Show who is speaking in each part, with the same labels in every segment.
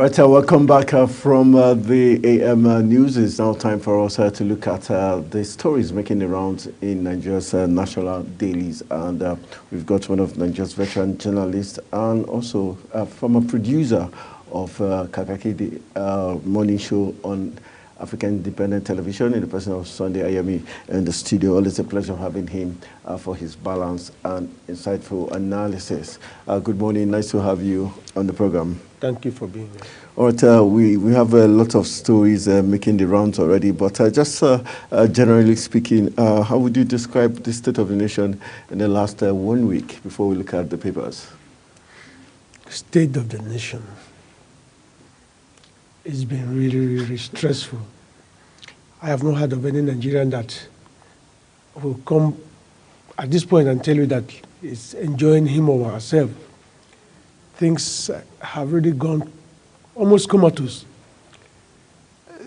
Speaker 1: right, welcome back from the AM news. It's now time for us to look at the stories making the rounds in Nigeria's national dailies. And we've got one of Nigeria's veteran journalists and also former producer of Kakaki, the morning show on African Independent Television, in the person of Sunday Ayemi in the studio. Always a pleasure having him for his balanced and insightful analysis. Good morning. Nice to have you on the program.
Speaker 2: Thank you for being here.
Speaker 1: All right, we have a lot of stories making the rounds already, but just generally speaking, how would you describe the state of the nation in the last 1 week before we look at the papers?
Speaker 2: State of the nation. It's been really, really stressful. I have not heard of any Nigerian that will come at this point and tell you that it's enjoying him or herself. Things have really gone almost comatose.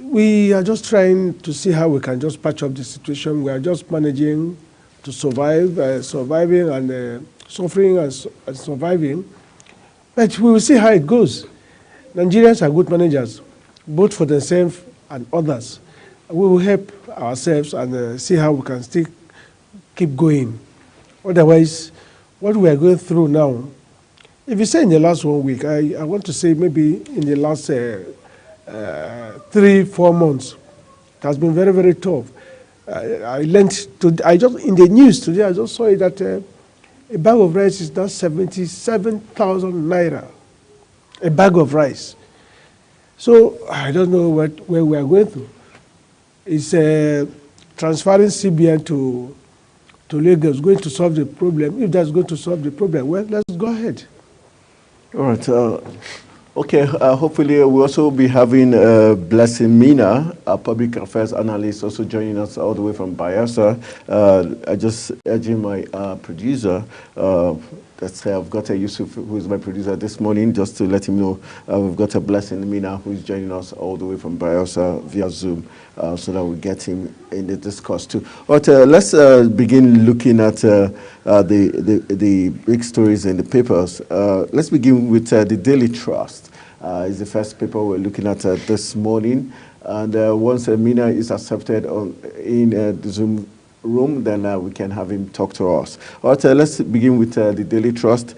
Speaker 2: We are just trying to see how we can just patch up the situation. We are just managing to survive, surviving and suffering and surviving. But we will see how it goes. Nigerians are good managers, both for themselves and others. We will help ourselves and see how we can still keep going. Otherwise, what we are going through now, if you say in the last 1 week, I want to say maybe in the last 3-4 months, it has been very, very tough. I learned in the news today, I just saw it that a bag of rice is now 77,000 naira. A bag of rice. So I don't know where we are going through. It's transferring CBN to Lagos going to solve the problem. If that's going to solve the problem, well, let's go ahead.
Speaker 1: All right. Okay. Hopefully, we'll also be having Blessing Mina, a public affairs analyst, also joining us all the way from Bayelsa. I just urging my producer. I've got a Yusuf, who is my producer this morning, just to let him know we've got a Blessing Mina who is joining us all the way from Bayelsa via Zoom, so that we get him in the discourse too. But let's begin looking at the big stories in the papers. Let's begin with the Daily Trust. It's the first paper we're looking at this morning. And once Mina is accepted in the Zoom room, then we can have him talk to us. All right, let's begin with the Daily Trust.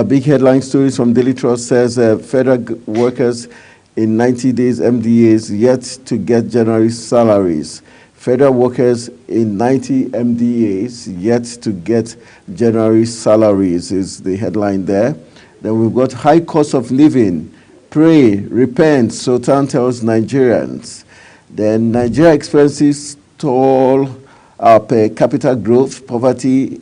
Speaker 1: Big headline stories from Daily Trust says federal workers in 90 days MDAs yet to get January salaries. Federal workers in 90 MDAs yet to get January salaries is the headline there. Then we've got high cost of living. Pray, repent, Sultan tells Nigerians. Then Nigeria experiences tall per capita growth, poverty,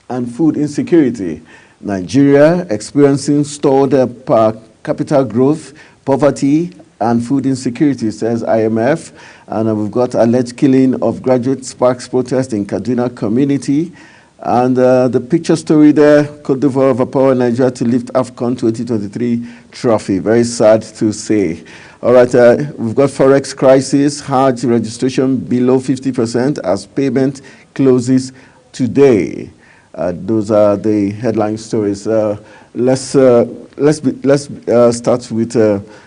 Speaker 1: and food insecurity. Nigeria experiencing stalled per capita growth, poverty, and food insecurity, says IMF. And we've got alleged killing of graduate sparks protest in Kaduna community. And the picture story there, Côte d'Ivoire overpower Nigeria to lift AFCON 2023 trophy. Very sad to say. All right, we've got Forex crisis, Hajj registration below 50% as payment closes today. Those are the headline stories. Let's start with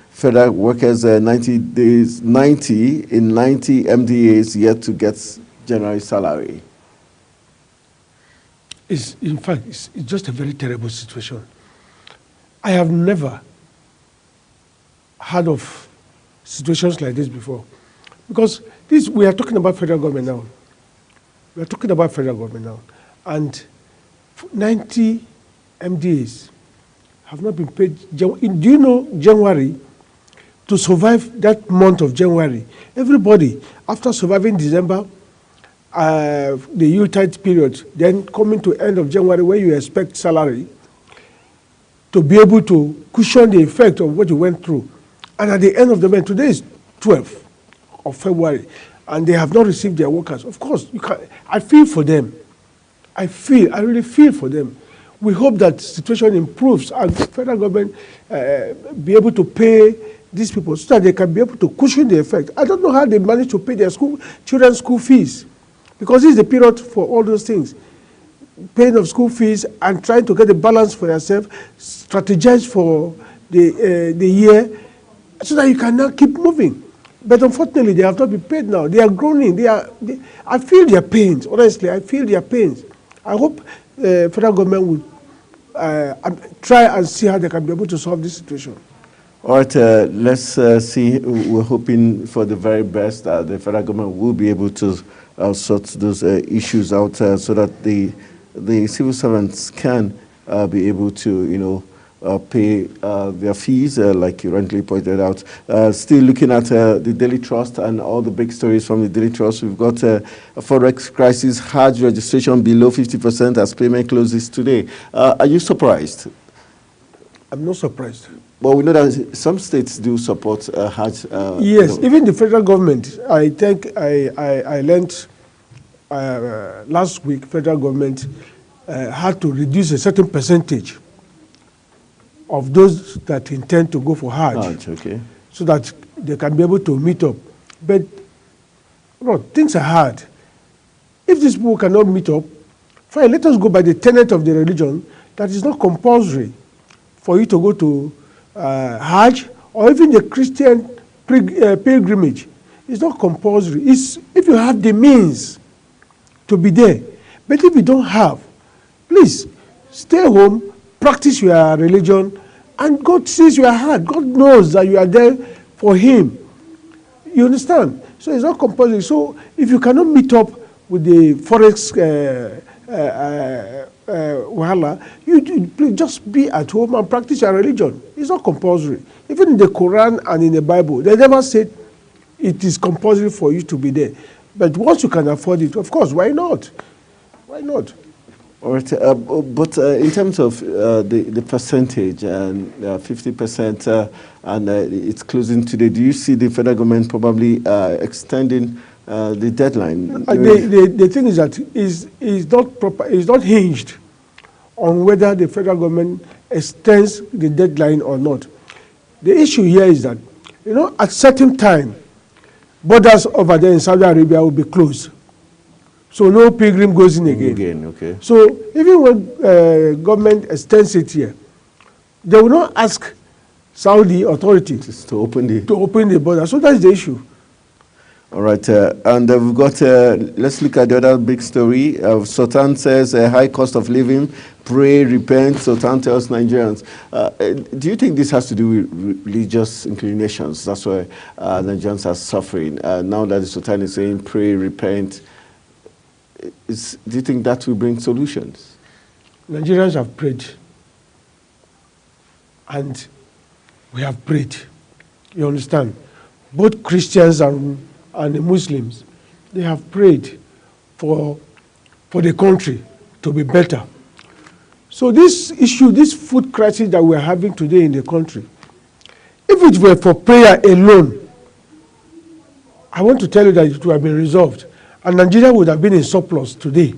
Speaker 1: federal workers 90 days, 90 in 90 MDAs yet to get January salary.
Speaker 2: In fact, it's just a very terrible situation. I have never heard of situations like this before. Because we are talking about federal government now. We are talking about federal government now. And 90 MDAs have not been paid. Do you know January, to survive that month of January, everybody, after surviving December, the Yuletide period, then coming to end of January where you expect salary, to be able to cushion the effect of what you went through. And at the end of the month, today is 12th of February, and they have not received their workers. Of course, I feel for them. I really feel for them. We hope that the situation improves and the federal government be able to pay these people so that they can be able to cushion the effect. I don't know how they manage to pay their children's school fees, because this is the period for all those things. Paying of school fees and trying to get a balance for yourself, strategize for the year, so that you can now keep moving. But unfortunately, they have not been paid now. They are groaning. I feel their pains. Honestly, I feel their pains. I hope the federal government will try and see how they can be able to solve this situation.
Speaker 1: All right, let's see. We're hoping for the very best that the federal government will be able to sort those issues out so that the civil servants can be able to, pay their fees, like you rightly pointed out. Still looking at the Daily Trust and all the big stories from the Daily Trust, we've got a forex crisis, Hajj registration below 50% as payment closes today. Are you surprised?
Speaker 2: I'm not surprised.
Speaker 1: Well, we know that some states do support Hajj.
Speaker 2: Yes, even the federal government. I think I learned last week, federal government had to reduce a certain percentage of those that intend to go for Hajj,
Speaker 1: okay,
Speaker 2: so that they can be able to meet up. But things are hard. If these people cannot meet up, fine, let us go by the tenet of the religion that is not compulsory for you to go to Hajj or even the Christian pilgrimage. It's not compulsory. It's if you have the means to be there. But if you don't have, please stay home, practice your religion, and God sees your heart. God knows that you are there for Him. You understand? So it's not compulsory. So if you cannot meet up with the forex wahala, you just be at home and practice your religion. It's not compulsory. Even in the Quran and in the Bible, they never said it is compulsory for you to be there. But once you can afford it, of course, why not? Why not?
Speaker 1: All right, but in terms of the percentage, and 50%, and it's closing today, do you see the federal government probably extending the deadline?
Speaker 2: The thing is that is not proper. Is not hinged on whether the federal government extends the deadline or not. The issue here is that, at certain time, borders over there in Saudi Arabia will be closed. So no pilgrim goes in again.
Speaker 1: Okay.
Speaker 2: So even when government extends it here, they will not ask Saudi authorities
Speaker 1: to open
Speaker 2: the border. So that's the issue.
Speaker 1: All right, and we've got, let's look at the other big story. Sultan says high cost of living, pray, repent, Sultan tells Nigerians. Do you think this has to do with religious inclinations? That's why Nigerians are suffering. Now that the Sultan is saying pray, repent, do you think that will bring solutions?
Speaker 2: Nigerians have prayed. And we have prayed. You understand? Both Christians and the Muslims, they have prayed for the country to be better. So this issue, this food crisis that we're having today in the country, if it were for prayer alone, I want to tell you that it would have been resolved. And Nigeria would have been in surplus today.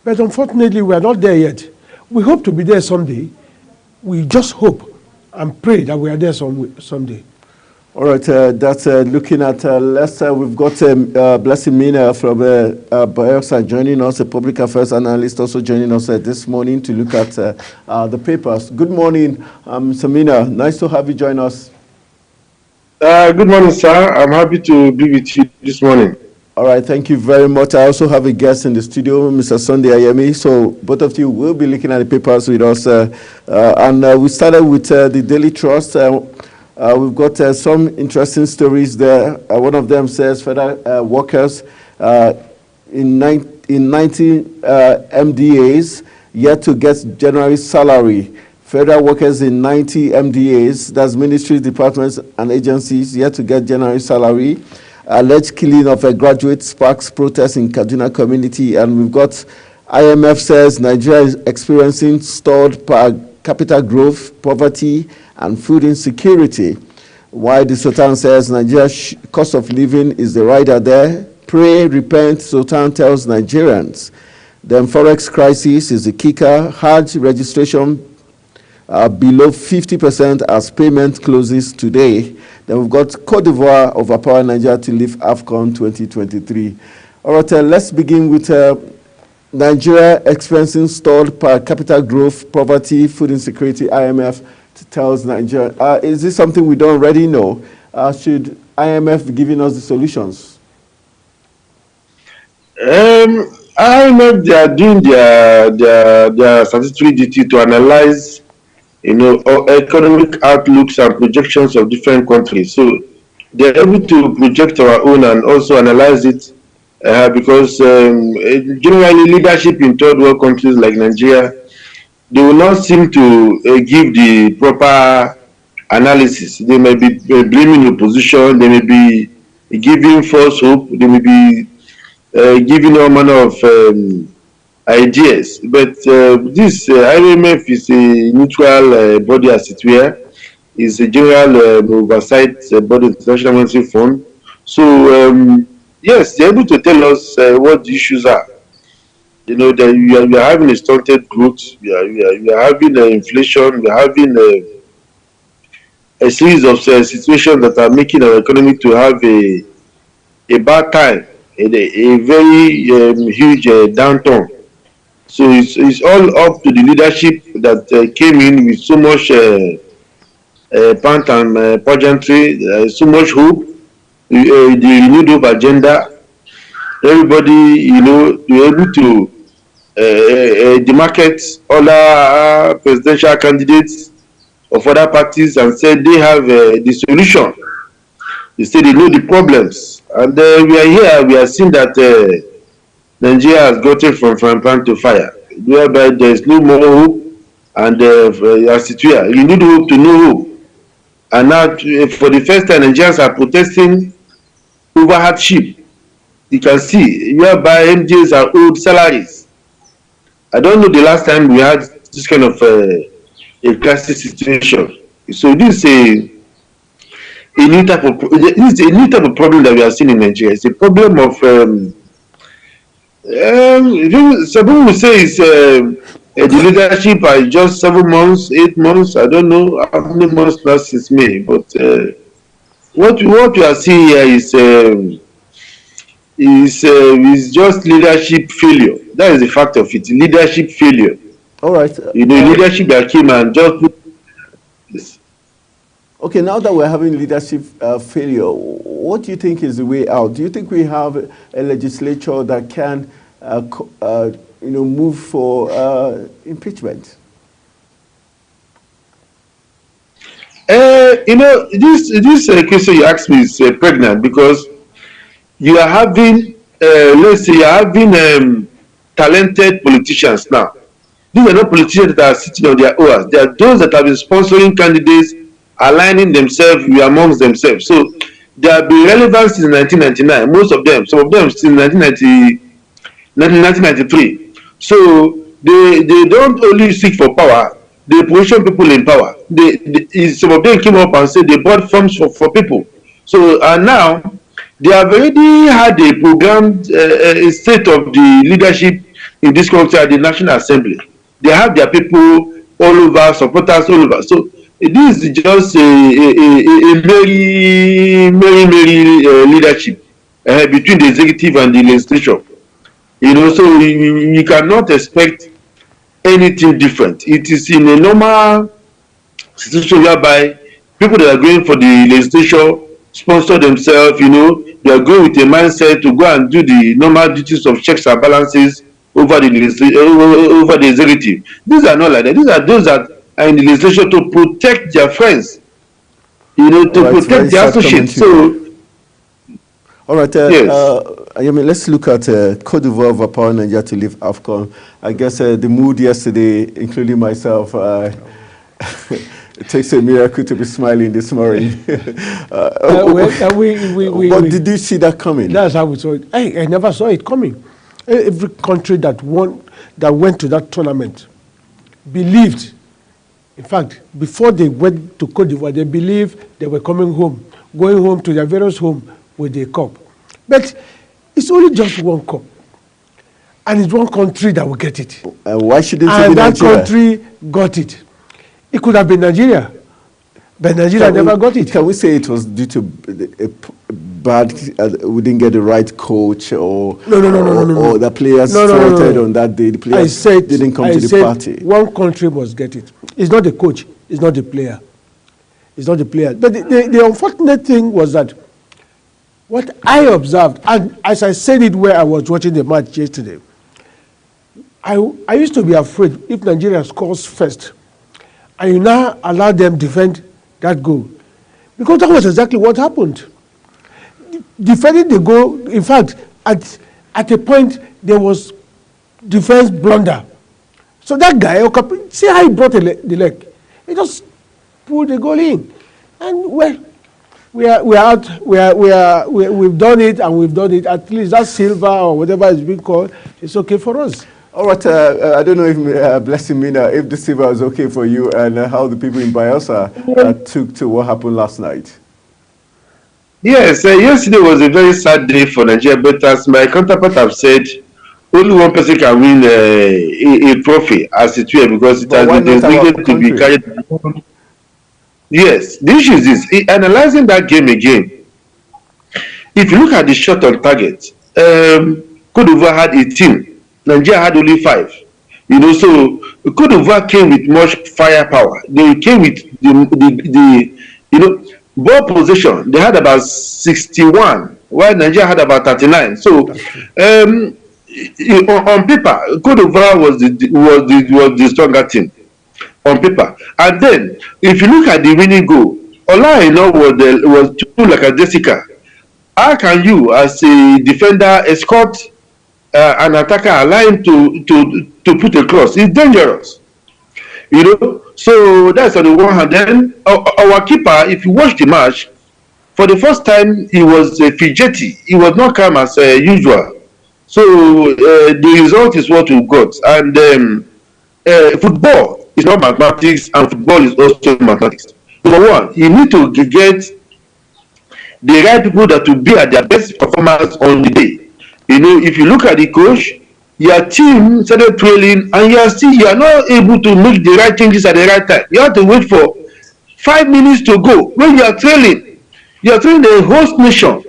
Speaker 2: But unfortunately, we are not there yet. We hope to be there someday. We just hope and pray that we are there someday.
Speaker 1: All right, that's looking at Leicester. We've got Blessing Mina from Bayelsa joining us, a public affairs analyst, also joining us this morning to look at the papers. Good morning, Mr. Mina. Nice to have you join us.
Speaker 3: Good morning, sir. I'm happy to be with you this morning.
Speaker 1: All right, thank you very much. I also have a guest in the studio, Mr. Sunday Ayemi. So both of you will be looking at the papers with us. And we started with the Daily Trust. We've got some interesting stories there. One of them says federal workers in 90 MDAs yet to get January salary. Federal workers in 90 MDAs, that's ministries, departments, and agencies, yet to get January salary. Alleged killing of a graduate sparks protests in Kaduna community. And we've got IMF says Nigeria is experiencing stalled per capita growth, poverty, and food insecurity. While the Sultan says Nigeria's cost of living is the rider there. Pray, repent, Sultan tells Nigerians. Then forex crisis is the kicker. Hajj registration below 50% as payment closes today. Then we've got Cote d'Ivoire overpower Nigeria to leave AFCON 2023. All right, let's begin with Nigeria experiencing stalled per capita growth, poverty, food insecurity. IMF tells Nigeria. Is this something we don't already know? Should IMF be giving us the solutions?
Speaker 3: IMF, they are doing their statutory duty to analyze, economic outlooks and projections of different countries. So they're able to project our own and also analyze it, because generally leadership in third world countries like Nigeria, they will not seem to give the proper analysis. They may be blaming opposition, they may be giving false hope, they may be giving all manner of ideas. But this IMF is a neutral body, as it were. Is a general oversight body, International Monetary Fund. So yes, they're able to tell us what the issues are. That we are having a stunted growth, we are having inflation, we are having a series of situations that are making our economy to have a bad time, a very huge downturn. So it's all up to the leadership that came in with so much pant and pageantry, so much hope, the renewed hope agenda. Everybody, be able to demarket other presidential candidates of other parties and said they have the solution. They say they know the problems. And we are here, we are seeing that Nigeria has gotten from frying pan to fire, whereby there is no more hope, and as it were, you need hope to no hope. And now, for the first time, Nigerians are protesting over hardship. You can see, whereby MJs are owed salaries. I don't know the last time we had this kind of a crisis situation. So this is a new type of problem that we are seeing in Nigeria. It's a problem of some people will say it's the leadership are just 7 months, 8 months. I don't know how many months now since May, but what we are seeing here is just leadership failure. That is the fact of it. Leadership failure.
Speaker 1: All right.
Speaker 3: Leadership that came and just put this.
Speaker 1: Okay, now that we're having leadership failure, what do you think is the way out? Do you think we have a legislature that can, move for impeachment?
Speaker 3: This question you asked me is pregnant, because you are having, let's say, you are having talented politicians now. These are not politicians that are sitting on their oars. They are those that have been sponsoring candidates, aligning themselves amongst themselves. So they have been relevant since 1999. Most of them, some of them since 1993. So they don't only seek for power, they position people in power. Some of them came up and said they bought forms for people. So now they have already had a programmed state of the leadership in this country at the National Assembly. They have their people all over, supporters all over. So this is just a very leadership between the executive and the legislature. So we cannot expect anything different. It is in a normal situation whereby people that are going for the legislature sponsor themselves, they are going with a mindset to go and do the normal duties of checks and balances over the executive. These are not like that. These are those that are in the legislature to protect their friends, to protect their associates. So,
Speaker 1: all right,
Speaker 3: yes.
Speaker 1: Let's look at Côte d'Ivoire overpowering Nigeria to leave AFCON. I guess the mood yesterday, including myself, it takes a miracle to be smiling this morning. But did you see that coming?
Speaker 2: That's how we saw it. I never saw it coming. Every country that went to that tournament believed, in fact, before they went to Côte d'Ivoire, they believed they were going home to their various homes with a cup. But it's only just one cup. And it's one country that will get it.
Speaker 1: Why shouldn't it be
Speaker 2: And that
Speaker 1: Nigeria?
Speaker 2: country got it. It could have been Nigeria, but Nigeria never got it.
Speaker 1: Can we say it was due to a bad, we didn't get the right coach, or or the players faulted on that day? The players didn't come to the party.
Speaker 2: One country must get it. It's not the coach, is not the player. It's not the player. But the unfortunate thing was that what I observed, and as I said it where I was watching the match yesterday, I used to be afraid if Nigeria scores first, and you now allow them defend that goal. Because that was exactly what happened. Defending the goal, in fact, at a point, there was defense blunder. So that guy, see how he brought the leg. He just pulled the goal in. And well, we've done it, and we've done it. At least that silver or whatever is being called, it's okay for us.
Speaker 1: All right, I don't know if, Blessing Mina, if the silver is okay for you and how the people in Bayelsa took to what happened last night.
Speaker 3: Yes, yesterday was a very sad day for Nigeria, but as my counterpart have said, only one person can win a trophy, as it were, because it has been designated to be carried. Yes, the issue is this, analyzing that game again, if you look at the shot on target, Cote d'Ivoire had 18. Nigeria had only 5. So Cote d'Ivoire came with much firepower. They came with the ball possession. They had about 61, while Nigeria had about 39. So on paper, Cote d'Ivoire was the stronger team on paper. And then if you look at the winning goal, Ola Aina was too like a Jessica. How can you, as a defender, escort an attacker, allow him to put a cross? It's dangerous, So that's on the one hand. Then our keeper, if you watch the match, for the first time he was fidgety. He was not calm as usual. So the result is what we got. And football is not mathematics, and football is also mathematics. Number one, you need to get the right people that will be at their best performance on the day. If you look at the coach, your team started trailing, and you are not able to make the right changes at the right time. You have to wait for 5 minutes to go. When you are trailing the host nation.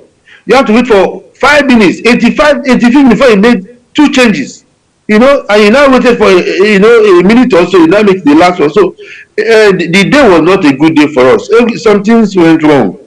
Speaker 3: You have to wait for 5 minutes, 85 before you made 2 changes. And you now waited for a minute or so. You now make the last one. So the day was not a good day for us. Some things went wrong.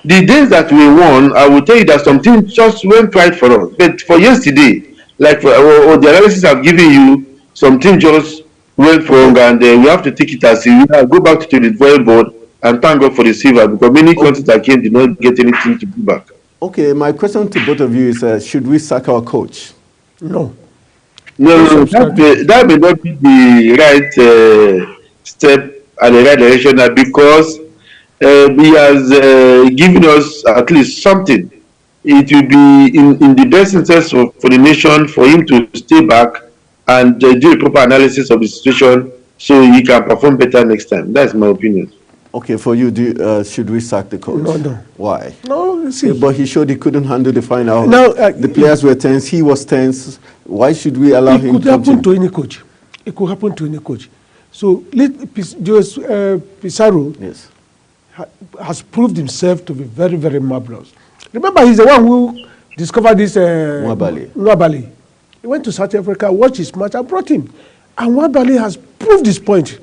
Speaker 3: The days that we won, I will tell you that something just went right for us. But for yesterday, like the analysis I've given you, something just went wrong, and we have to take it as we go back to the drawing board and thank God for the silver, because many countries that came did not get anything to put back.
Speaker 1: Okay, my question to both of you is, should we sack our coach?
Speaker 2: No.
Speaker 3: No, that may not be the right step and the right direction, because he has given us at least something. It will be in the best interest for the nation for him to stay back and do a proper analysis of the situation so he can perform better next time. That's my opinion.
Speaker 1: Okay, for you, should we sack the coach?
Speaker 2: No.
Speaker 1: Why?
Speaker 2: No, see.
Speaker 1: But he showed he couldn't handle the final.
Speaker 2: Now,
Speaker 1: the players were tense. He was tense. Why should we allow him to continue?
Speaker 2: It could happen to any coach. It could happen to any coach. So Pizarro has proved himself to be very, very marvelous. Remember, he's the one who discovered this Nwabali. He went to South Africa, watched his match, and brought him. And Nwabali has proved his point.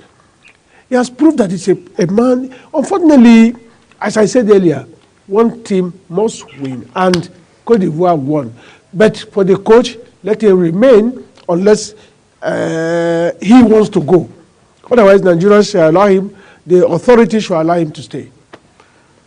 Speaker 2: He has proved that he's a man. Unfortunately, as I said earlier, one team must win, and Cote d'Ivoire won. But for the coach, let him remain unless he wants to go. Otherwise, Nigerians shall allow him, the authorities shall allow him to stay.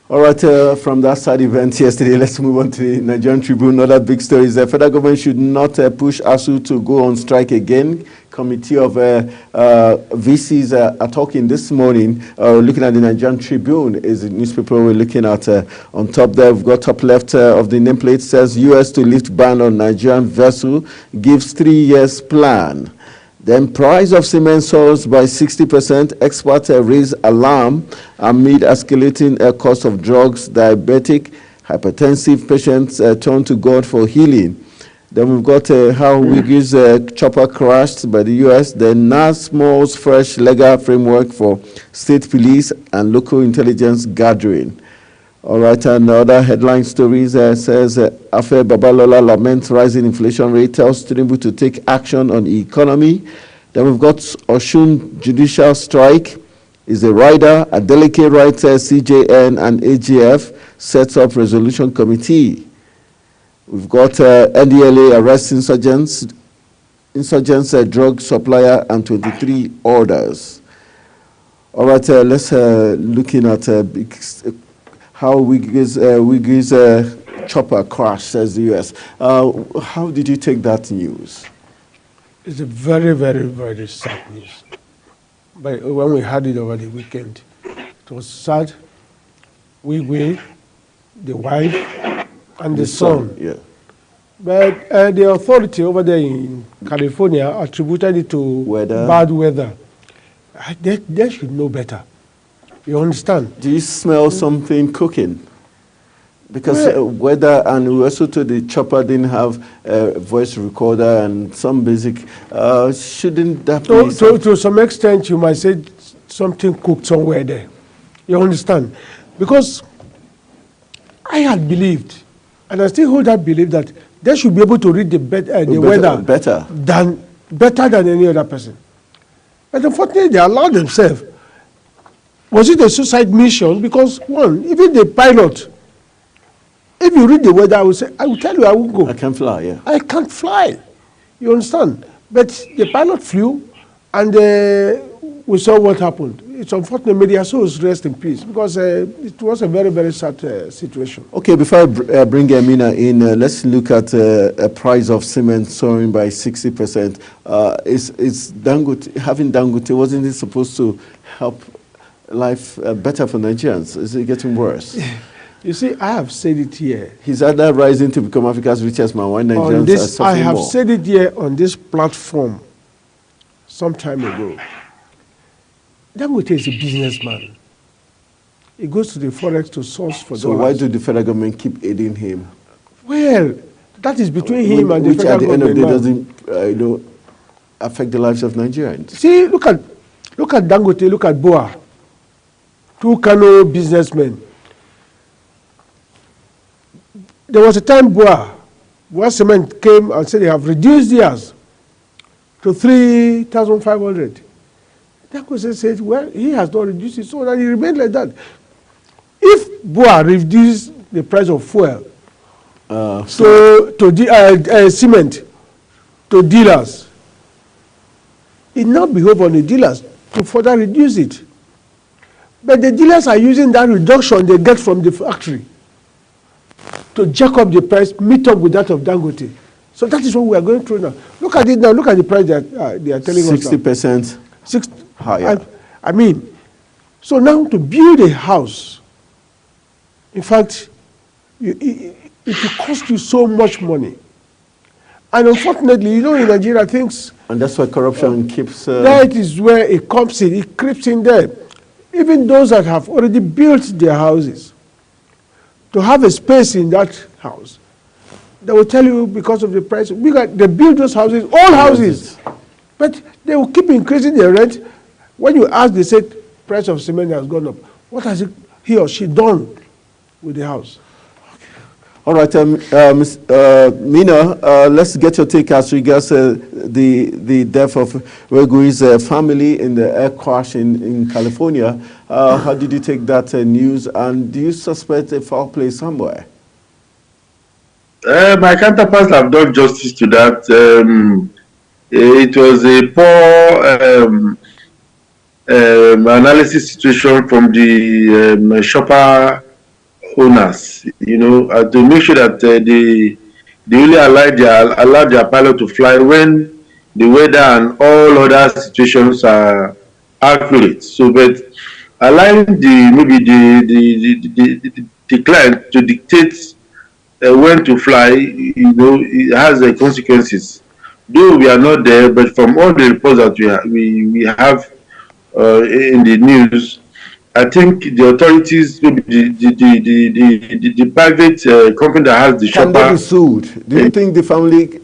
Speaker 1: All right, from that sad event yesterday, let's move on to the Nigerian Tribune. Another big story is the federal government should not push ASUU to go on strike again. Committee of VCs are talking this morning, looking at the Nigerian Tribune is the newspaper we're looking at. On top there, we've got top left of the nameplate, says U.S. to lift ban on Nigerian vessel, gives 3 years plan. Then price of cement soars by 60%. Experts raise alarm amid escalating cost of drugs. Diabetic, hypertensive patients turn to God for healing. Then we've got how Wiggins chopper crashed by the U.S. Then NASMO's fresh legal framework for state police and local intelligence gathering. All right, and other headline stories says Afe Babalola laments rising inflation rate, tells Tinubu to take action on the economy. Then we've got Osun judicial strike, is a rider. Adeleke writes CJN and AGF sets up resolution committee. We've got NDLA arrests insurgents, drug supplier, and 23 orders. All right, let's looking at how Wiggy's chopper crashed, says the U.S. How did you take that news?
Speaker 2: It's a very, very, very sad news. But when we had it over the weekend, it was sad. Wiggy, the wife, and the son.
Speaker 1: Yeah.
Speaker 2: But the authority over there in California attributed it to bad weather. They should know better. You understand?
Speaker 1: Do you smell something cooking? Because weather, and we also told the chopper didn't have a voice recorder and some basic. Shouldn't that be?
Speaker 2: To some extent, you might say something cooked somewhere there. You understand? Because I had believed, and I still hold that belief, that they should be able to read the weather better than any other person. But unfortunately, they allowed themselves. Was it a suicide mission? Because one, even the pilot, if you read the weather, I will tell you I won't go.
Speaker 1: I can't fly, yeah.
Speaker 2: I can't fly. You understand? But the pilot flew, and we saw what happened. It's unfortunate. Media souls rest in peace, because it was a very, very sad situation.
Speaker 1: Okay, before I bring Amina in, let's look at a price of cement soaring by 60%. Is Dangote, having Dangote, wasn't it supposed to help life better for Nigerians? Is it getting worse?
Speaker 2: You see, I have said it here.
Speaker 1: He's either rising to become Africa's richest man, while Nigerians are suffering more.
Speaker 2: I have said it here on this platform some time ago. Dangote is a businessman. He goes to the forex to source for dollars.
Speaker 1: So why do the federal government keep aiding him?
Speaker 2: Well, that is between him and the
Speaker 1: which
Speaker 2: federal government.
Speaker 1: Which at the end of the day doesn't affect the lives of Nigerians.
Speaker 2: See, look at Dangote, look at Boa. Two Kano businessmen. There was a time Boa Cement came and said they have reduced theirs to 3,500. Dangote said, well, he has not reduced it, so that he remained like that. If Boa reduced the price of fuel cement to dealers, it now behoves on the dealers to further reduce it. But the dealers are using that reduction they get from the factory to jack up the price, meet up with that of Dangote. So that is what we are going through now. Look at it now. Look at the price that they are telling us.
Speaker 1: 60% higher.
Speaker 2: I mean, so now to build a house, in fact, it will cost you so much money. And unfortunately, you know, in Nigeria, things...
Speaker 1: And that's why corruption keeps...
Speaker 2: That is where it comes in. It creeps in there. Even those that have already built their houses, to have a space in that house, they will tell you because of the price. They build those houses, all houses, but they will keep increasing the rent. When you ask, they say price of cement has gone up. What has he or she done with the house?
Speaker 1: All right, Mina, let's get your take as regards the death of Wegui's family in the air crash in California. How did you take that news, and do you suspect a foul play somewhere?
Speaker 3: My counterparts have done justice to that. It was a poor analysis situation from the shopper owners, you know, to make sure that they only allow their pilot to fly when the weather and all other situations are accurate. So, but allowing the client to dictate when to fly, you know, it has consequences. Though we are not there, but from all the reports that we have in the news, I think the authorities, the private company that has the shopper...
Speaker 1: Can they be sued? Do you think the family,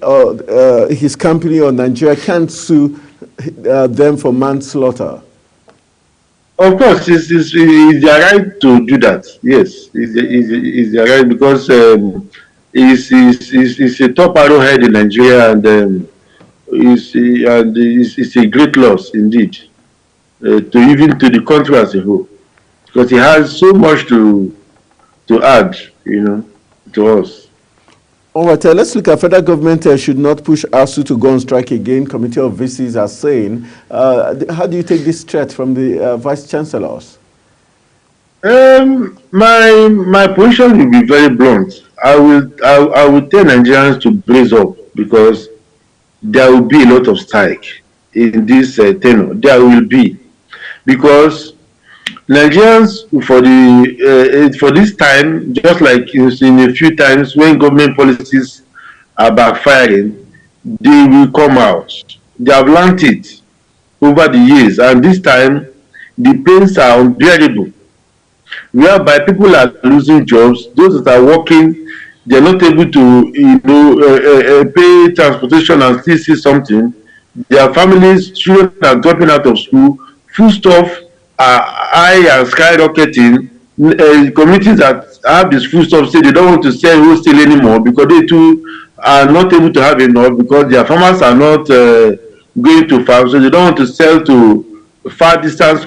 Speaker 1: his company or Nigeria can sue them for manslaughter?
Speaker 3: Of course, it's their right to do that. Yes, it's their right, because it's a top arrowhead in Nigeria, and it's a great loss indeed. to even to the country as a whole, because he has so much to add, to us.
Speaker 1: All right, let's look at federal government should not push ASU to go on strike again. Committee of VCs are saying. How do you take this threat from the vice chancellors?
Speaker 3: My position will be very blunt. I will tell Nigerians to brace up, because there will be a lot of strike in this tenure. There will be, because Nigerians for this time, just like in a few times when government policies are backfiring, they will come out. They have learned it over the years, and this time the pains are unbearable, whereby people are losing jobs. Those that are working, they're not able to pay transportation and still see something. Their families, children are dropping out of school, foodstuff are high and skyrocketing. Communities that have this foodstuff say they don't want to sell wholesale anymore, because they too are not able to have enough, because their farmers are not going to farm, so they don't want to sell to far distance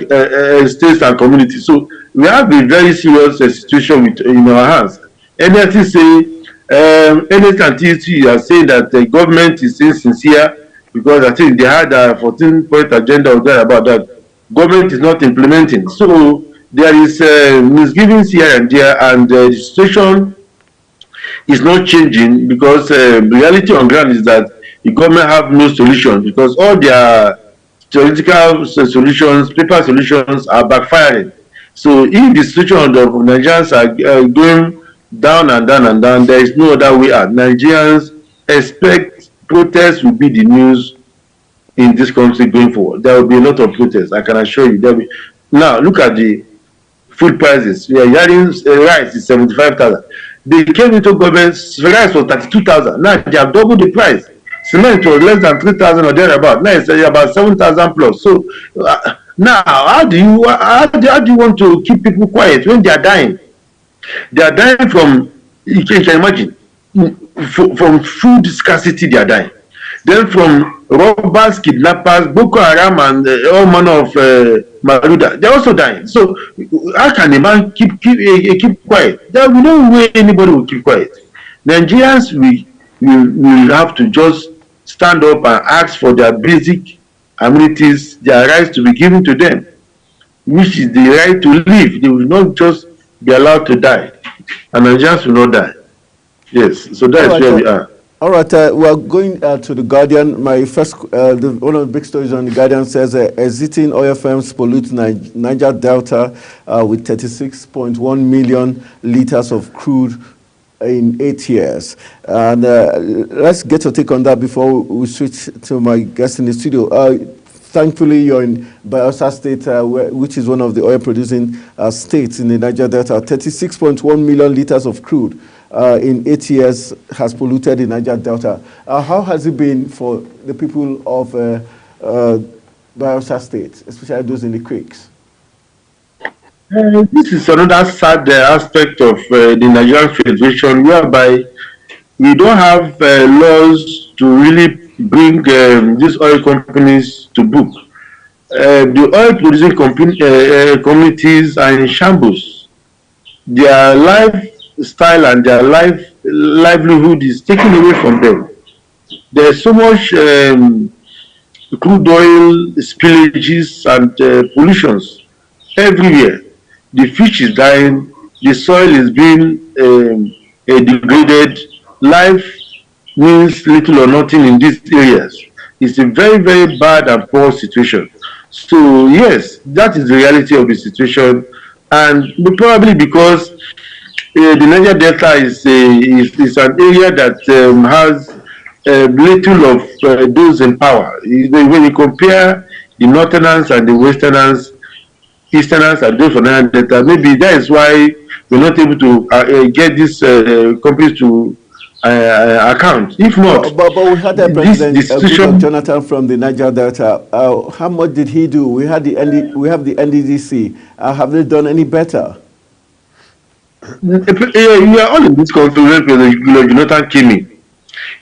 Speaker 3: states and communities. So we have a very serious situation in our hands. NLT say, NLT and TSC are saying that the government is insincere, because I think they had a 14-point agenda there about that. Government is not implementing. So there is misgivings here and there, and the situation is not changing, because the reality on ground is that the government have no solution, because all their theoretical solutions, paper solutions are backfiring. So if the situation of Nigerians are going down and down and down, there is no other way out. Nigerians expect protests will be the news in this country going forward. There will be a lot of protests, I can assure you. Now, look at the food prices. We are hearing rice is 75,000. They came into government, rice was 32,000. Now they have doubled the price. Cement was less than 3,000 or thereabout. Now it's about 7,000 plus. So now, how do you want to keep people quiet when they are dying? They are dying from, you can imagine, from food scarcity. They are dying. Then from robbers, kidnappers, Boko Haram, and all manner of Maruda, they are also dying. So how can a man keep quiet? There will be no way anybody will keep quiet. Nigerians will have to just stand up and ask for their basic amenities, their rights to be given to them, which is the right to live. They will not just be allowed to die, and Nigerians will not die. Yes, so that is where we are.
Speaker 1: All right, we are going to the Guardian. My first, one of the big stories on the Guardian says exiting oil firms pollute Niger Delta with 36.1 million liters of crude in 8 years. And let's get your take on that before we switch to my guest in the studio. Thankfully, you're in Bayelsa State, which is one of the oil-producing states in the Niger Delta. 36.1 million liters of crude in 8 years has polluted the Niger Delta. How has it been for the people of Bayelsa State, especially those in the creeks?
Speaker 3: This is another sad aspect of the Nigerian Federation, whereby we don't have laws to really bring these oil companies to book. The oil producing communities are in shambles. Their lifestyle and their livelihood is taken away from them. There's so much crude oil spillages and pollutions everywhere. The fish is dying, the soil is being degraded, life means little or nothing in these areas. It's a very, very bad and poor situation. So yes, that is the reality of the situation, and probably because the Niger Delta is an area that has little of those in power. When you compare the northerners and the westerners, easterners and those from Niger Delta, maybe that is why we're not able to get these companies to account. If not,
Speaker 1: but we had the president Jonathan from the Niger Delta. How much did he do? We have the NDDC. Have they done any better?
Speaker 3: You are all in this conference when Jonathan came in.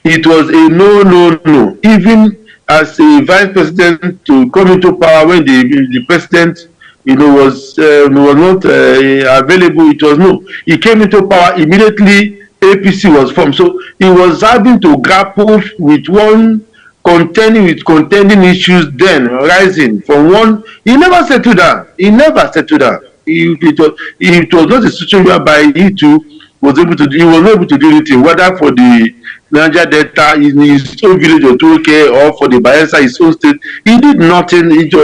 Speaker 3: It was a no. Even as a vice president to come into power when the president, was not available. It was no. He came into power immediately. APC was formed, so he was having to grapple with contending issues then rising from one. He never settled down. It was not a situation whereby he too was able to. He was not able to do anything, whether for the Niger Delta in his own village or Turuke, or for the Bayelsa, his own state. He did nothing. It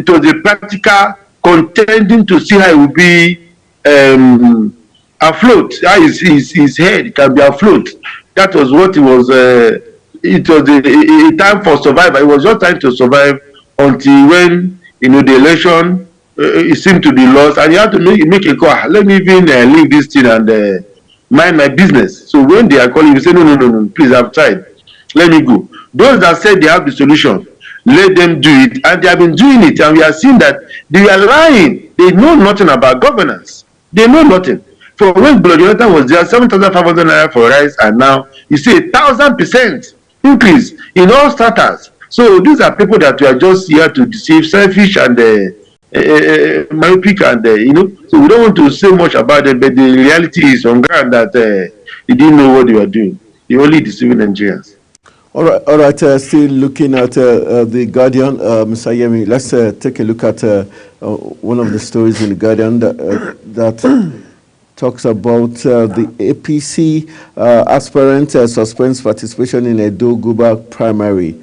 Speaker 3: was a practical contending to see how it would be afloat. How his head can be afloat. That was what it was. It was a time for survival. It was just time to survive until when the election it seemed to be lost, and you have to make a call. Let me even leave this thing and mind my business. So when they are calling, you say no, please, I've tried. Let me go. Those that said they have the solution, let them do it, and they have been doing it, and we are seeing that they are lying. They know nothing about governance. They know nothing. For when Blood Jonathan was there, 7,500 naira for rice, and now you see 1,000% increase in all starters. So these are people that we are just here to deceive, selfish and myopic, and so we don't want to say much about them, but the reality is on ground that they didn't know what they were doing. They only deceiving Nigerians.
Speaker 1: All right. Still looking at the Guardian, Mr. Yemi, let's take a look at one of the stories in the Guardian that talks about the APC aspirant suspends participation in Edo Guba primary.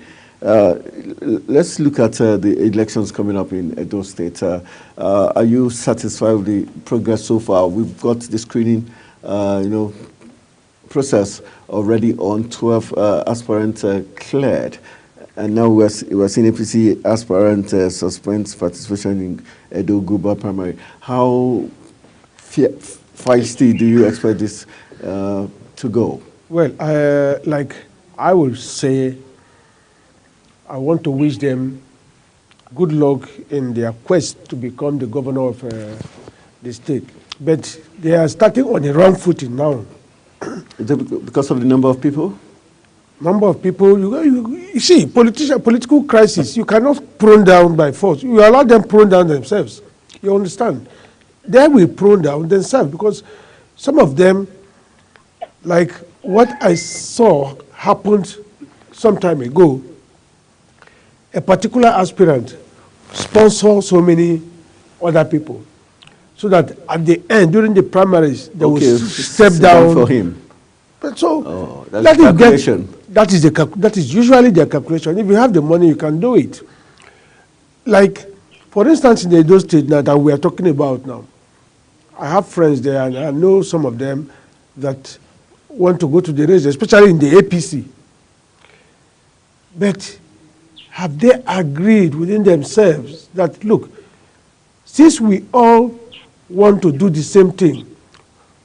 Speaker 1: Let's look at the elections coming up in Edo State. Are you satisfied with the progress so far? We've got the screening, process already on 12 aspirants cleared, and now we're seeing APC aspirant suspends participation in Edo Guba primary. How feisty do you expect this to go?
Speaker 2: Well, like I will say, I want to wish them good luck in their quest to become the governor of the state. But they are starting on the wrong footing now.
Speaker 1: Is it because of the number of people?
Speaker 2: Number of people, you see, political crisis, you cannot prune down by force. You allow them prune down themselves. You understand? They will prune down themselves because some of them, like what I saw happened some time ago, a particular aspirant sponsor so many other people, so that at the end, during the primaries, they will step down
Speaker 1: for him.
Speaker 2: But so
Speaker 1: that's calculation.
Speaker 2: That is usually their calculation. If you have the money, you can do it. Like, for instance, in the Edo State now that we are talking about now, I have friends there, and I know some of them that want to go to the race, especially in the APC. But have they agreed within themselves that, look, since we all want to do the same thing,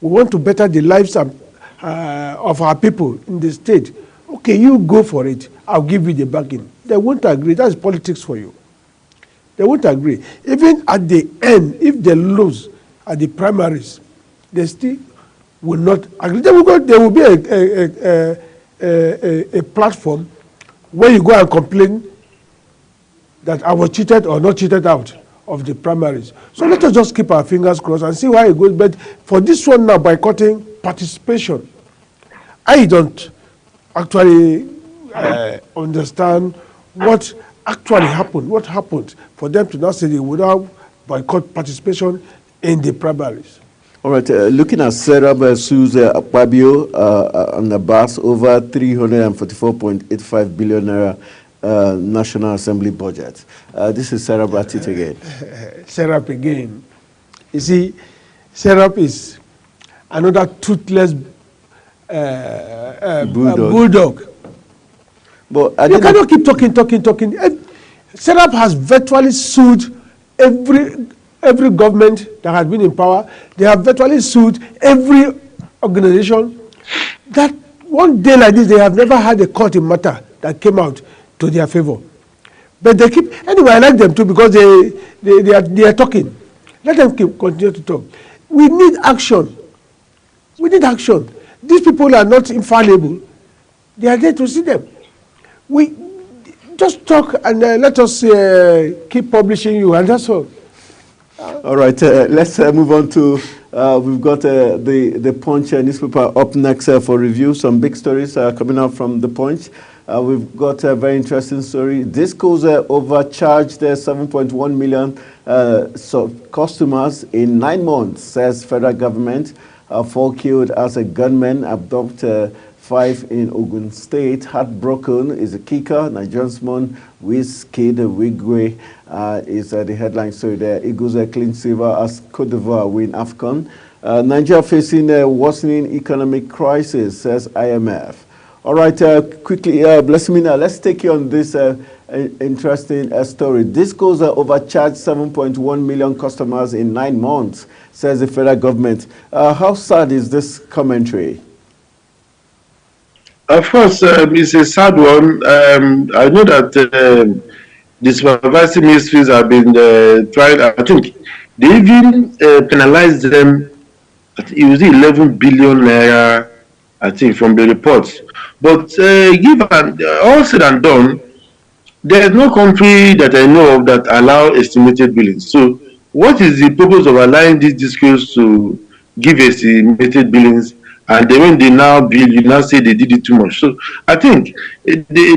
Speaker 2: we want to better the lives of our people in the state, okay, you go for it, I'll give you the backing. They won't agree. That's politics for you. They won't agree. Even at the end, if they lose at the primaries, they still will not agree. There will be a platform where you go and complain that I was cheated or not cheated out of the primaries. So let us just keep our fingers crossed and see how it goes. But for this one now, boycotting participation, I don't actually understand what actually happened. What happened for them to now say they would have boycott participation in the primaries?
Speaker 1: All right, looking at Serap sues Akpabio on the bus over 344.85 billion naira National Assembly budget. This is Serap at it again.
Speaker 2: Serap again. You see, Serap is another toothless bulldog.
Speaker 1: But
Speaker 2: you cannot keep talking. Serap has virtually sued every government that has been in power. They have virtually sued every organization. That one day like this, they have never had a court in matter that came out to their favor. But they keep, anyway, I like them too because they are talking. Let them continue to talk. We need action. We need action. These people are not infallible. They are there to see them. Just talk and let us keep publishing you, and that's all.
Speaker 1: All right, let's move on to, we've got the Punch newspaper up next for review. Some big stories coming out from the Punch. We've got a very interesting story. Disco's overcharged 7.1 million customers in 9 months, says federal government. 4 killed as a gunman abducted 5 in Ogun State. Heartbroken is a kicker. Nigerian Wizkid Wigwe is the headline story there. Eagles clean silver as Cote d'Ivoire win AFCON. Nigeria facing a worsening economic crisis, says IMF. All right, quickly, Blessimina, let's take you on this interesting story. Disco's overcharged 7.1 million customers in 9 months, says the federal government. How sad is this commentary?
Speaker 3: Of course, it's a sad one. I know that the supervisory ministries have been trying. I think they even penalized them. It was 11 billion naira, I think, from the reports. But given all said and done, there is no country that I know of that allow estimated billings. So, what is the purpose of allowing these discos to give estimated billings? And then when they now bill, you now say they did it too much. So I think the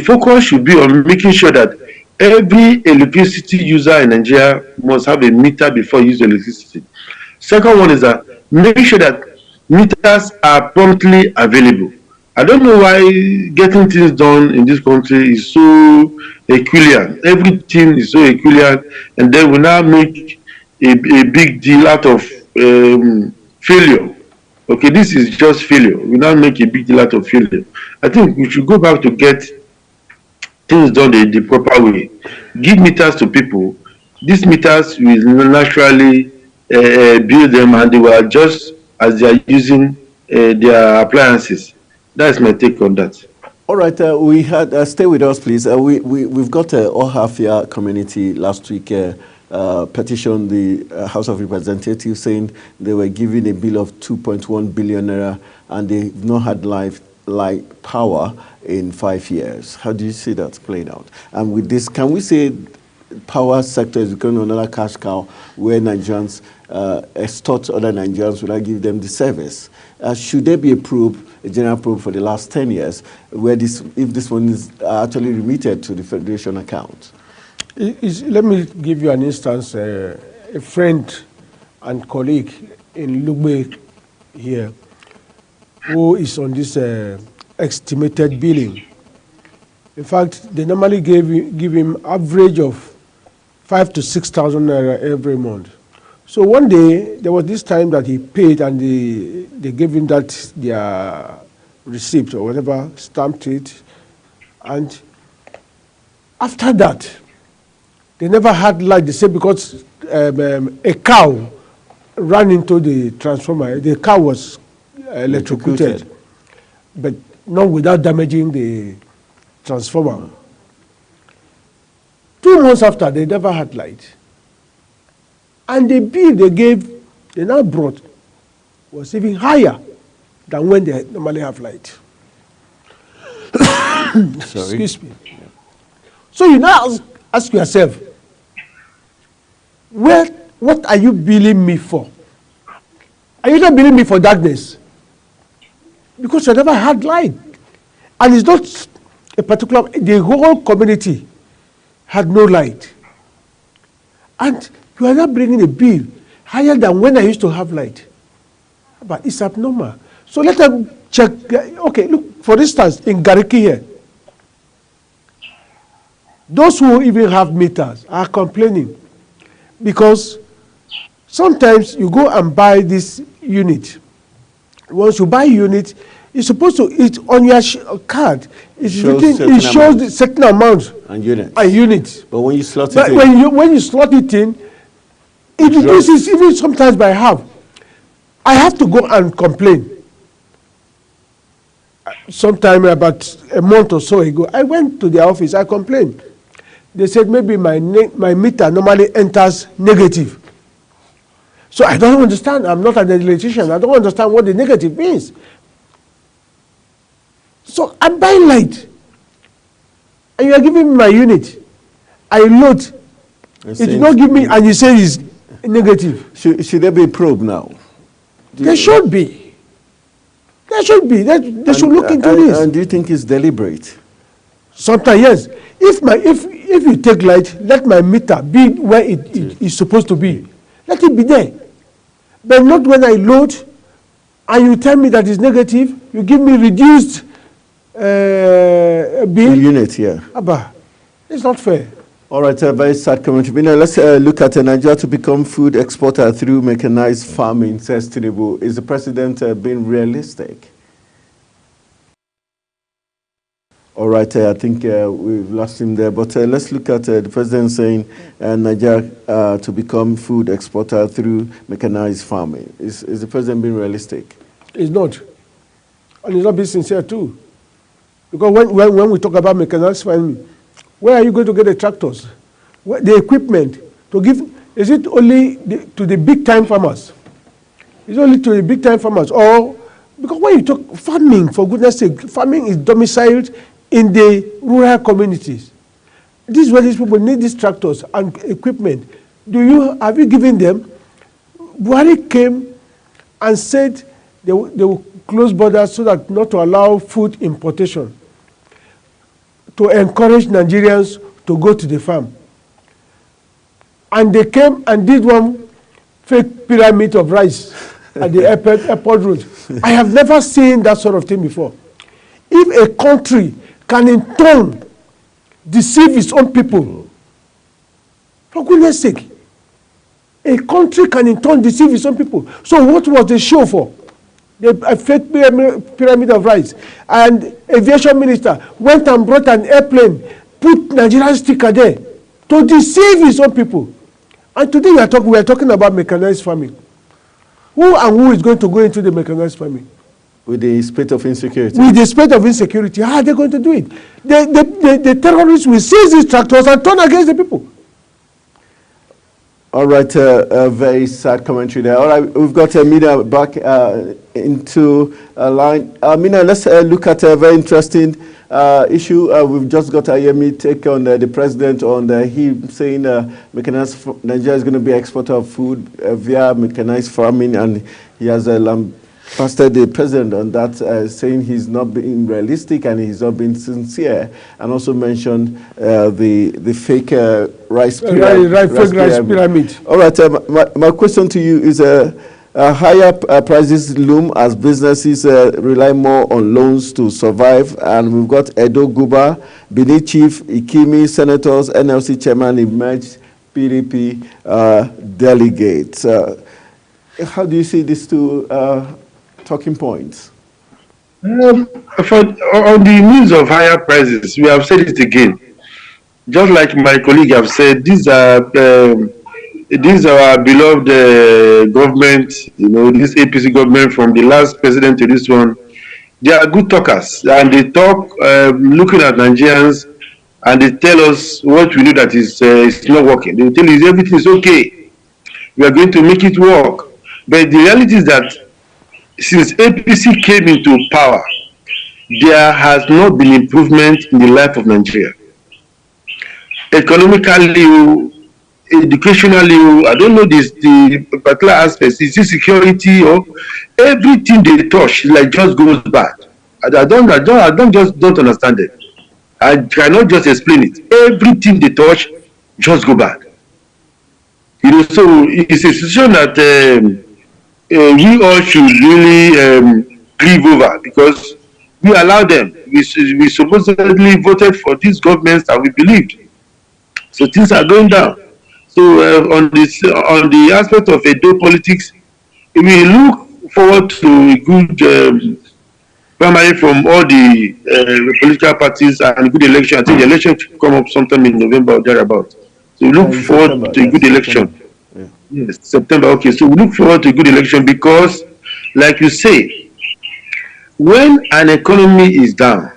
Speaker 3: focus should be on making sure that every electricity user in Nigeria must have a meter before use electricity. Second one is that make sure that meters are promptly available. I don't know why getting things done in this country is so Herculean. Everything is so Herculean, and then we now make a big deal out of failure. Okay, this is just failure. We now make a big deal out of failure. I think we should go back to get things done the proper way. Give meters to people. These meters will naturally build them, and they will adjust as they are using their appliances. That's my take on that.
Speaker 1: All right, we had stay with us, please. We've got Ohafia community last week. Petitioned the House of Representatives saying they were given a bill of 2.1 billion naira and they've not had light power in 5 years. How do you see that playing out? And with this, can we say power sector is becoming another cash cow where Nigerians extort other Nigerians without giving them the service? Should there be a general probe for the last 10 years where if this one is actually remitted to the Federation account?
Speaker 2: Let me give you an instance. A friend and colleague in Lugbe here who is on this estimated billing. In fact, they normally give him average of 5,000 to 6,000 naira every month. So one day, there was this time that he paid and they gave him their receipt or whatever, stamped it. And after that, they never had light. They said because a cow ran into the transformer. The cow was electrocuted, but not without damaging the transformer. 2 months after, they never had light. And the bill they now brought, was even higher than when they normally have light. Excuse me. So you now ask yourself, what are you billing me for? Are you not billing me for darkness? Because you never had light. And it's not a particular, the whole community had no light. And you are not bringing a bill higher than when I used to have light. But it's abnormal. So let them check. Okay, look, for instance, in Gariki here, those who even have meters are complaining because sometimes you go and buy this unit. Once you buy a unit, it's supposed to, it's on your card. It shows the certain amount
Speaker 1: and units.
Speaker 2: A unit.
Speaker 1: But when you slot it in,
Speaker 2: when you slot it in, it reduces even sometimes by half. I have to go and complain. Sometime about a month or so ago, I went to their office. I complained. They said maybe my meter normally enters negative. So I don't understand. I'm not an electrician. I don't understand what the negative means. So I'm buying light, and you are giving me my unit. I load. It did not give me, and you say it's negative.
Speaker 1: Should there be a probe now?
Speaker 2: There should be. There should be. They should look into this.
Speaker 1: And do you think it's deliberate?
Speaker 2: Sometimes, yes. If you take light, let my meter be where it is supposed to be. Let it be there. But not when I load and you tell me that it's negative, you give me reduced bill.
Speaker 1: Unit, yeah.
Speaker 2: Abba, it's not fair.
Speaker 1: All right, very sad commentary. Now let's look at Nigeria to become food exporter through mechanized farming, says Tinubu. Is the president being realistic? All right, I think we've lost him there. But let's look at the president saying Nigeria to become food exporter through mechanized farming. Is the president being realistic?
Speaker 2: It's not. And he's not being sincere too. Because when we talk about mechanized farming, where are you going to get the tractors? The equipment to give, is it only to the big time farmers? Is it only to the big time farmers? Or, because when you talk farming, for goodness sake, farming is domiciled in the rural communities. This is where these people need these tractors and equipment. Have you given them? Buhari came and said they will close borders so that not to allow food importation, to encourage Nigerians to go to the farm. And they came and did one fake pyramid of rice at the airport road. I have never seen that sort of thing before. If a country can in turn deceive its own people, for goodness sake, a country can in turn deceive its own people. So what was the show for? A fake pyramid of rice. And aviation minister went and brought an airplane, put Nigerian sticker there to deceive his own people. And today we are talking about mechanized farming. Who is going to go into the mechanized farming?
Speaker 1: With the spate of insecurity.
Speaker 2: With the spate of insecurity, how are they going to do it? The terrorists will seize these tractors and turn against the people.
Speaker 1: All right, a very sad commentary there. All right, we've got Mina back into a line. Mina, let's look at a very interesting issue. We've just got Ayemi take on the president on him saying mechanized Nigeria is going to be exporter of food via mechanized farming, and he has lambasted the president on that, saying he's not being realistic and he's not being sincere, and also mentioned the fake rice pyramid. All right, my question to you is higher prices loom as businesses rely more on loans to survive, and we've got Edo Guba, Benin Chief, Ikimi, Senators, NLC Chairman, emerged PDP delegates. How do you see these two talking points?
Speaker 3: On the news of higher prices, we have said it again. Just like my colleague have said, these are our beloved government, this APC government, from the last president to this one. They are good talkers, and they talk looking at Nigerians, and they tell us what we know that is not working. They tell us everything is okay. We are going to make it work. But the reality is that since APC came into power, there has not been improvement in the life of Nigeria. Economically, educationally, I don't know the particular aspects. Is it security or everything they touch just goes bad? I don't understand it. I cannot just explain it. Everything they touch just go bad. So it's a situation that we all should really grieve over, because we allow them. We supposedly voted for these governments that we believed. So things are going down. So on the aspect of Edo politics, we look forward to a good primary from all the political parties and a good election. I think the election should come up sometime in November or thereabout. So we look forward to a good election.
Speaker 1: Yeah.
Speaker 3: Yes, September. Okay, so we look forward to a good election because, like you say, when an economy is down,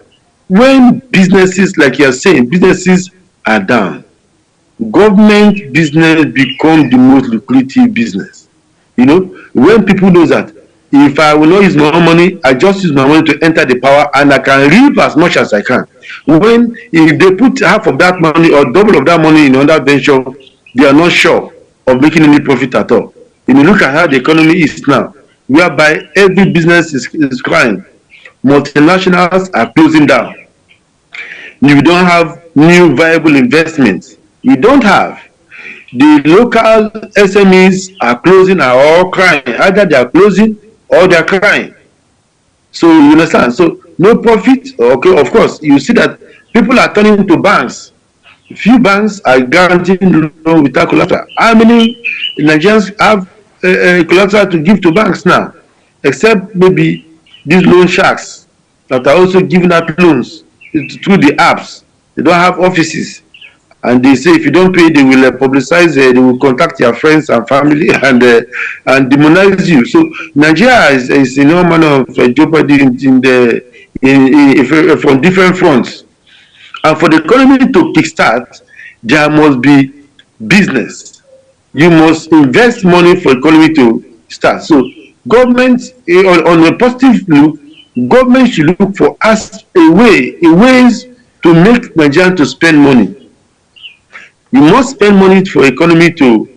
Speaker 3: when businesses, like you are saying, businesses are down, government business become the most lucrative business. When people know that If I will not use my own money, I just use my money to enter the power, and I can reap as much as I can. When if they put half of that money or double of that money in another venture, they are not sure of making any profit at all. If you look at how the economy is now, whereby every business is crying, multinationals are closing down. You don't have new viable investments. You don't have. The local SMEs are closing, are all crying. Either they are closing or they are crying. So you understand? So no profit. Okay, of course, you see that people are turning to banks. Few banks are guaranteeing loan without collateral. How many Nigerians have collateral to give to banks now? Except maybe these loan sharks that are also giving out loans through the apps. They don't have offices, and they say if you don't pay, they will publicize. They will contact your friends and family and demonize you. So Nigeria is in all manner of jeopardy from different fronts. And for the economy to kickstart, there must be business. You must invest money for economy to start. So government, on a positive look, government should look for us ways to make Nigerians to spend money. You must spend money for economy to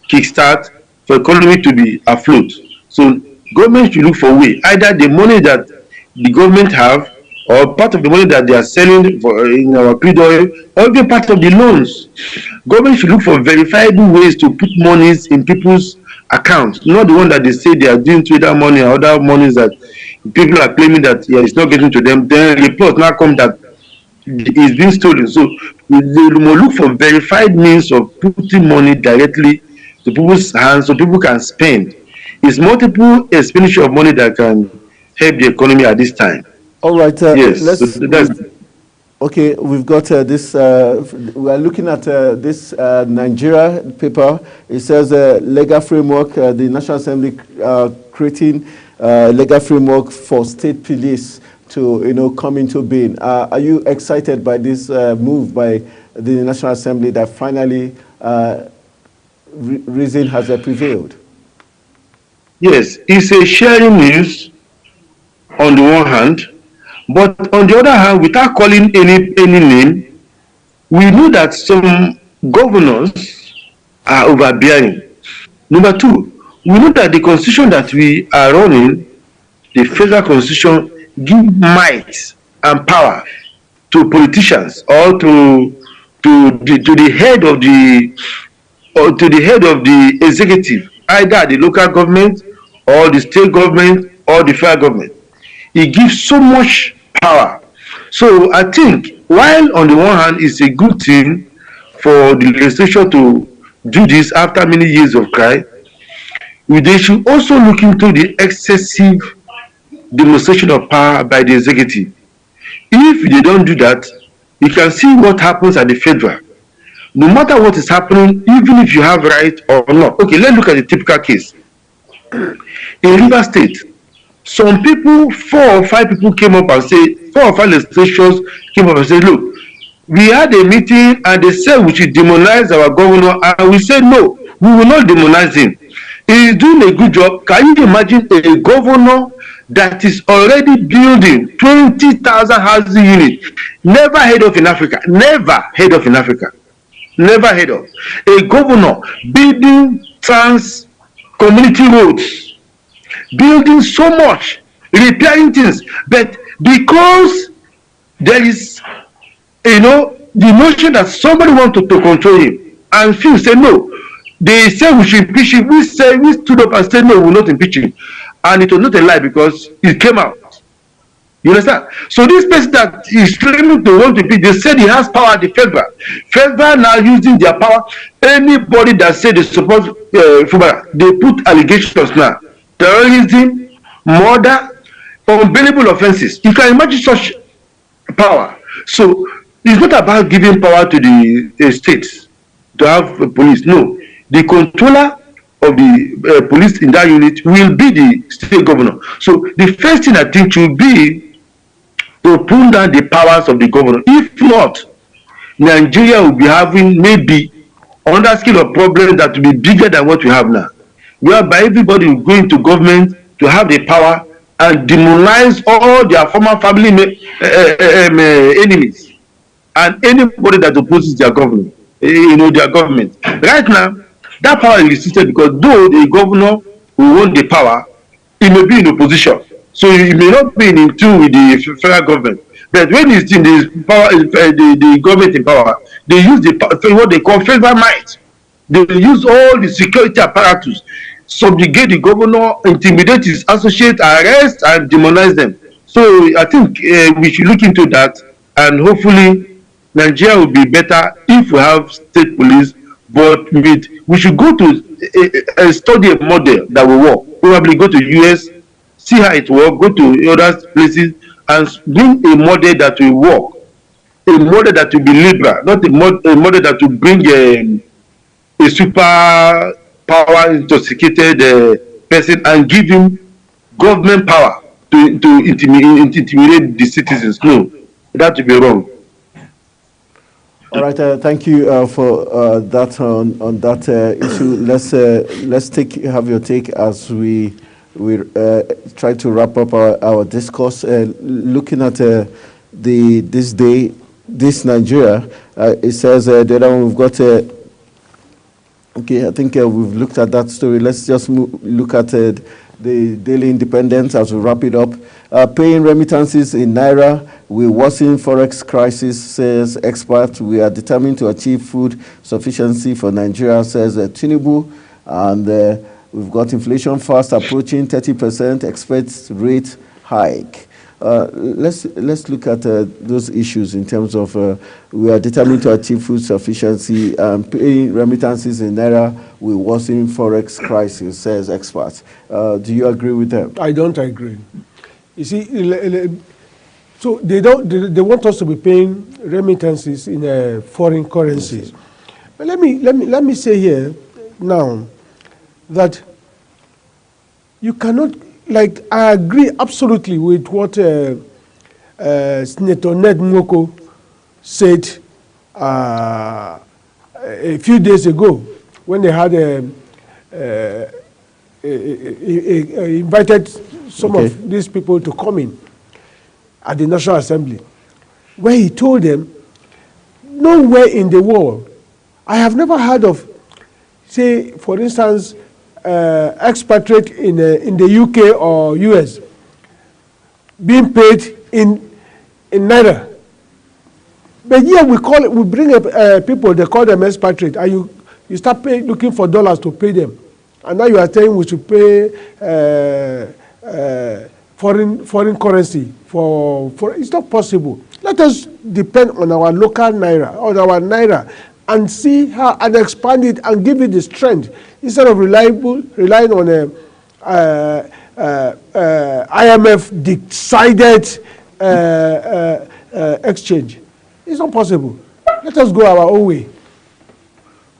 Speaker 3: kickstart, for economy to be afloat. So government should look for way. Either the money that the government have, or part of the money that they are selling for in our crude oil, or even part of the loans. Government should look for verifiable ways to put monies in people's accounts, not the one that they say they are doing Twitter money or other monies that people are claiming that it's not getting to them. Then reports now come that it's being stolen. So they will look for verified means of putting money directly to people's hands so people can spend. It's multiple expenditure of money that can help the economy at this time.
Speaker 1: All right.
Speaker 3: Yes.
Speaker 1: Okay, we've got this. We are looking at this Nigeria paper. It says legal framework. The National Assembly creating legal framework for state police to come into being. Are you excited by this move by the National Assembly that finally reason has prevailed?
Speaker 3: Yes, it's a sharing news on the one hand. But on the other hand, without calling any name, we know that some governors are overbearing. Number two, we know that the constitution that we are running, the federal constitution, give might and power to politicians or to the head of the executive, either the local government or the state government or the federal government. It gives so much power. So I think while on the one hand it's a good thing for the legislature to do this after many years of cry, they should also look into the excessive demonstration of power by the executive. If they don't do that, you can see what happens at the federal. No matter what is happening, even if you have right or not. Okay, let's look at the typical case. In Rivers State, some people, 4 or 5 people came up and said, 4 or 5 legislators came up and said, look, we had a meeting and they said we should demonize our governor, and we said no, we will not demonize him. He is doing a good job. Can you imagine a governor that is already building 20,000 housing units? Never heard of in Africa. Never heard of in Africa. Never heard of. A governor building trans community roads, building so much, repairing things, but because there is, the notion that somebody wanted to control him, and few say no. They say we should impeach him. We stood up and said no, we will not impeach him, and it was not a lie because it came out. You understand? So this person that is claiming to want to impeach, they said he has power at the federal. Federal now using their power. Anybody that said they support Fubara, they put allegations now. Terrorism, murder, unbailable offenses. You can imagine such power. So it's not about giving power to the states to have police. No, the controller of the police in that unit will be the state governor. So the first thing I think should be to pull down the powers of the governor. If not, Nigeria will be having maybe another scale of problem that will be bigger than what we have now, whereby everybody will go into government to have the power and demonize all their former family enemies and anybody that opposes their government, their government. Right now, that power is restricted because though the governor who won the power, he may be in opposition, so he may not be in tune with the federal government. But when he's in the power, the government in power, they use what they call federal might. They use all the security apparatus, subjugate the governor, intimidate his associates, arrest and demonize them. So I think we should look into that, and hopefully Nigeria will be better if we have state police. But we should go to study a model that will work. Probably go to US, see how it works, go to other places, and bring a model that will work. A model that will be liberal, not a model that will bring a super power intoxicated person and give him government power to intimidate the citizens. No, that will be wrong.
Speaker 1: All right, thank you for that on that issue. Let's have your take as we try to wrap up our discourse. Looking at this Nigeria, it says the other one we've got. Okay, I think we've looked at that story. Let's just look at the Daily Independent as we wrap it up. Paying remittances in Naira will worsen forex crisis, says expert. We are determined to achieve food sufficiency for Nigeria, says Tinubu. And we've got inflation fast approaching 30%, expects rate hike. Let's look at those issues in terms of we are determined to achieve food sufficiency. Paying remittances in Naira will worsen forex crisis, says experts. Do you agree with them?
Speaker 2: I don't agree. You see, so they want us to be paying remittances in foreign currencies. But let me say here now that you cannot. Like, I agree absolutely with what Senator Ned Nwoko said a few days ago when they had invited some of these people to come in at the National Assembly, where he told them, nowhere in the world, I have never heard of, say, for instance, expatriate in the UK or US being paid in Naira. But here we bring up people, they call them expatriate, and you start looking for dollars to pay them. And now you are saying we should pay foreign currency for it's not possible. Let us depend on our local Naira, and see how, and expand it and give it the strength instead of relying on IMF decided exchange. It's not possible. Let us go our own way.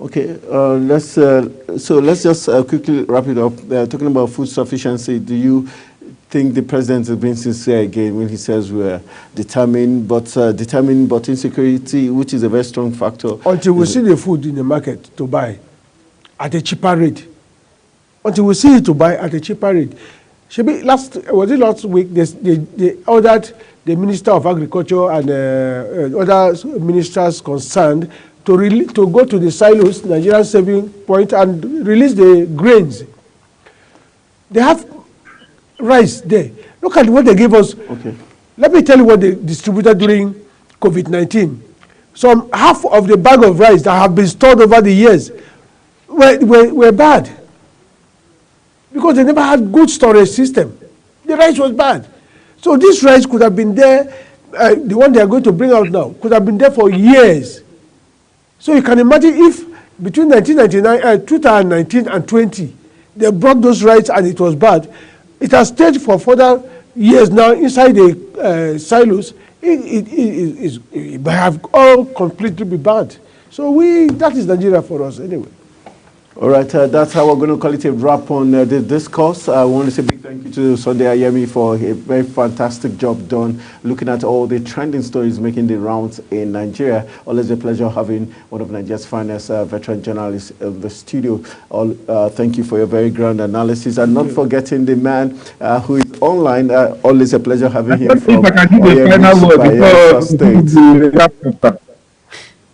Speaker 1: Okay, let's just quickly wrap it up. Talking about food sufficiency, do you think the president is being sincere again when he says we're determined but insecurity, which is a very strong factor?
Speaker 2: Until we see the food in the market to buy at a cheaper rate. Until we see it to buy at a cheaper rate. Last week they ordered the Minister of Agriculture and other ministers concerned to go to the silos, Nigerian saving point, and release the grains. They have rice there. Look at what they gave us.
Speaker 1: Okay.
Speaker 2: Let me tell you what they distributed during COVID-19. Some half of the bag of rice that have been stored over the years were bad because they never had good storage system. The rice was bad. So this rice could have been there, the one they are going to bring out now, could have been there for years. So you can imagine if between 2019 and 20, they brought those rice and it was bad. It has stayed for further years now inside the silos. It might have all completely be bad. So that is Nigeria for us anyway.
Speaker 1: All right, that's how we're going to call it a wrap on this discourse. I want to say a big thank you to Sunday Ayemi for a very fantastic job done looking at all the trending stories making the rounds in Nigeria. Always a pleasure having one of Nigeria's finest veteran journalists in the studio. Thank you for your very grand analysis, and not forgetting the man who is online. Always a pleasure having him from Bayelsa State.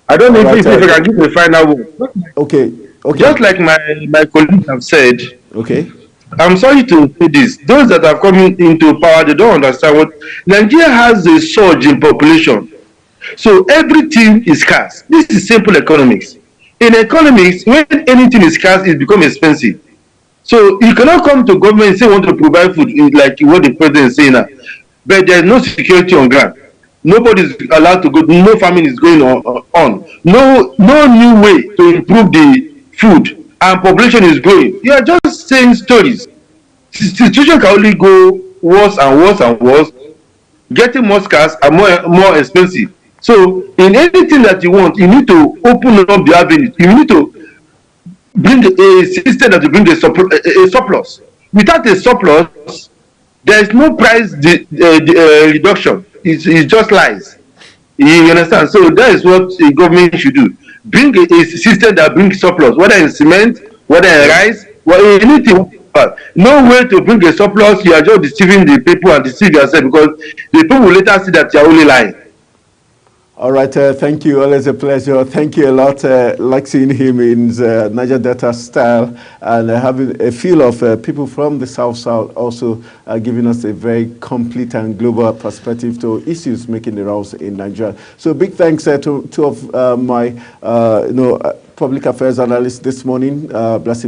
Speaker 3: I don't know if I can give a final word.
Speaker 1: Okay.
Speaker 3: Just like my colleagues have said,
Speaker 1: okay.
Speaker 3: I'm sorry to say this. Those that are coming into power, they don't understand what Nigeria has a surge in population. So everything is scarce. This is simple economics. In economics, when anything is scarce, it becomes expensive. So you cannot come to government and say you want to provide food, like what the president is saying now. But there's no security on ground. Nobody is allowed to go. No farming is going on. No new way to improve the food, and population is growing. You are just saying stories. Situation can only go worse and worse and worse, getting more scarce and more expensive. So in anything that you want, you need to open up the avenue. You need to bring a system that will bring a surplus. Without a surplus, there is no price reduction. It's just lies. You understand? So that is what a government should do. Bring a system that brings surplus, whether in cement, whether in rice, whether anything. No way to bring a surplus. You are just deceiving the people and deceive yourself, because the people will later see that you are only lying.
Speaker 1: All right, thank you. Always a pleasure. Thank you a lot. Like seeing him in Niger Delta style, and having a feel of people from the South also giving us a very complete and global perspective to issues making the rounds in Nigeria. So big thanks to two of my public affairs analysts this morning, Blessing